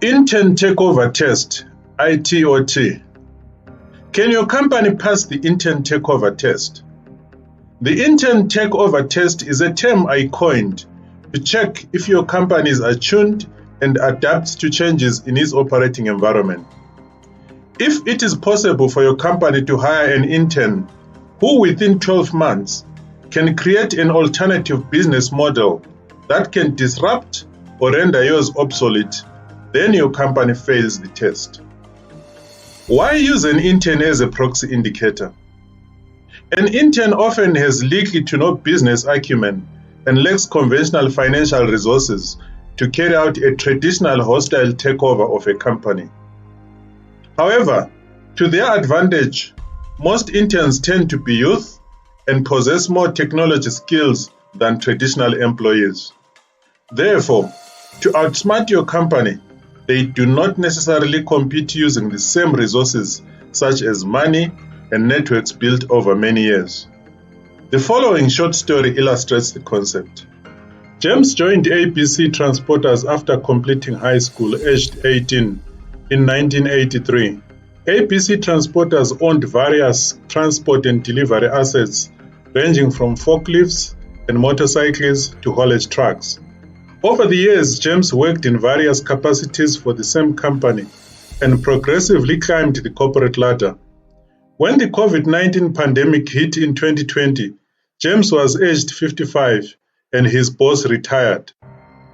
Intern Take Over Test, ITOT. Can your company pass the Intern Take Over Test? The Intern Take Over Test is a term I coined to check if your company is attuned and adapts to changes in its operating environment. If it is possible for your company to hire an intern who within 12 months can create an alternative business model that can disrupt or render yours obsolete, then your company fails the test. Why use an intern as a proxy indicator? An intern often has little to no business acumen and lacks conventional financial resources to carry out a traditional hostile takeover of a company. However, to their advantage, most interns tend to be youth and possess more technology skills than traditional employees. Therefore, to outsmart your company, they do not necessarily compete using the same resources such as money and networks built over many years. The following short story illustrates the concept. James joined ABC Transporters after completing high school aged 18 in 1983. ABC Transporters owned various transport and delivery assets ranging from forklifts and motorcycles to haulage trucks. Over the years, James worked in various capacities for the same company and progressively climbed the corporate ladder. When the COVID-19 pandemic hit in 2020, James was aged 55 and his boss retired.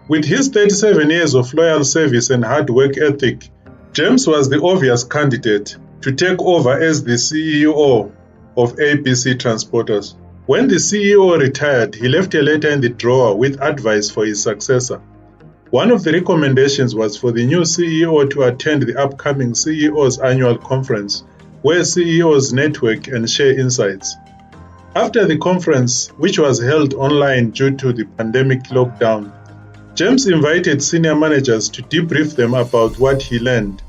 With his 37 years of loyal service and hard work ethic, James was the obvious candidate to take over as the CEO of ABC Transporters. When the CEO retired, he left a letter in the drawer with advice for his successor. One of the recommendations was for the new CEO to attend the upcoming CEO's annual conference, where CEOs network and share insights. After the conference, which was held online due to the pandemic lockdown, James invited senior managers to debrief them about what he learned.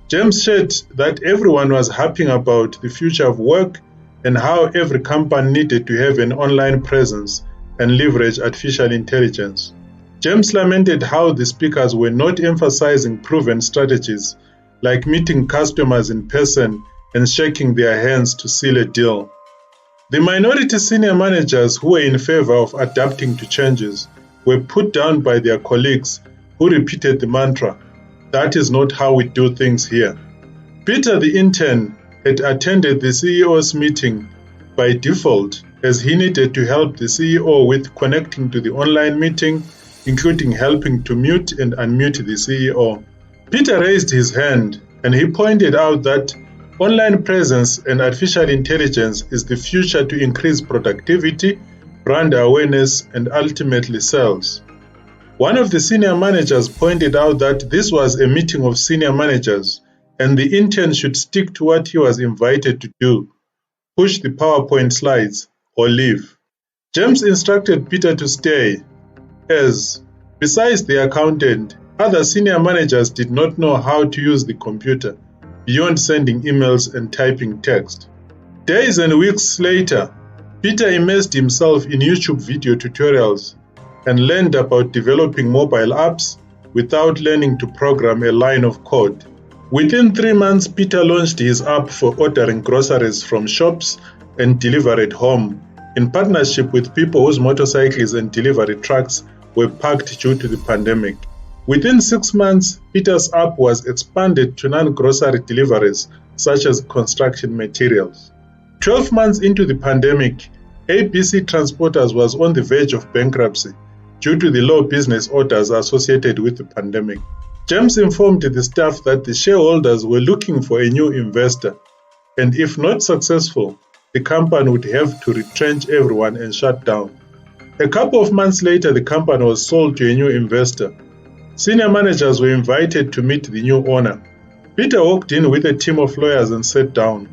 James shared that everyone was harping about the future of work and how every company needed to have an online presence and leverage artificial intelligence. James lamented how the speakers were not emphasizing proven strategies like meeting customers in person and shaking their hands to seal a deal. The minority senior managers who were in favor of adapting to changes were put down by their colleagues who repeated the mantra, "That is not how we do things here." Peter, the intern, had attended the CEO's meeting by default as he needed to help the CEO with connecting to the online meeting, including helping to mute and unmute the CEO. Peter raised his hand and he pointed out that online presence and artificial intelligence is the future to increase productivity, brand awareness, and ultimately sales. One of the senior managers pointed out that this was a meeting of senior managers and the intern should stick to what he was invited to do, push the PowerPoint slides, or leave. James instructed Peter to stay, as, besides the accountant, other senior managers did not know how to use the computer beyond sending emails and typing text. Days and weeks later, Peter immersed himself in YouTube video tutorials and learned about developing mobile apps without learning to program a line of code. Within 3 months, Peter launched his app for ordering groceries from shops and deliver at home in partnership with people whose motorcycles and delivery trucks were parked due to the pandemic. Within 6 months, Peter's app was expanded to non-grocery deliveries such as construction materials. 12 months into the pandemic, ABC Transporters was on the verge of bankruptcy due to the low business orders associated with the pandemic. James informed the staff that the shareholders were looking for a new investor, and if not successful, the company would have to retrench everyone and shut down. A couple of months later, the company was sold to a new investor. Senior managers were invited to meet the new owner. Peter walked in with a team of lawyers and sat down.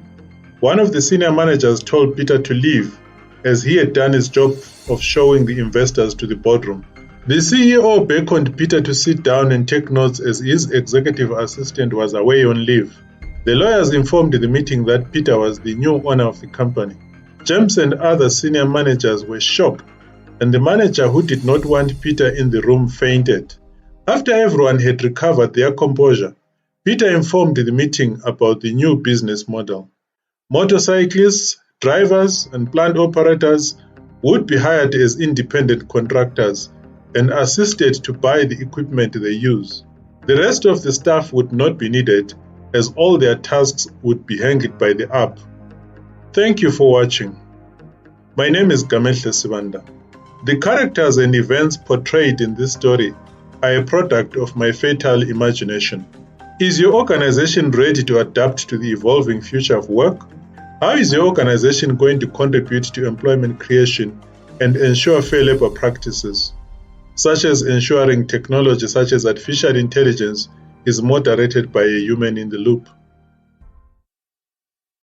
One of the senior managers told Peter to leave, as he had done his job of showing the investors to the boardroom. The CEO beckoned Peter to sit down and take notes as his executive assistant was away on leave. The lawyers informed the meeting that Peter was the new owner of the company. James and other senior managers were shocked, and the manager who did not want Peter in the room fainted. After everyone had recovered their composure, Peter informed the meeting about the new business model. Motorcyclists, drivers, and plant operators would be hired as independent contractors and assisted to buy the equipment they use. The rest of the staff would not be needed, as all their tasks would be handled by the app. Thank you for watching. My name is Gamehle Sibanda. The characters and events portrayed in this story are a product of my fertile imagination. Is your organization ready to adapt to the evolving future of work? How is your organization going to contribute to employment creation and ensure fair labor practices, such as ensuring technology such as artificial intelligence is moderated by a human in the loop?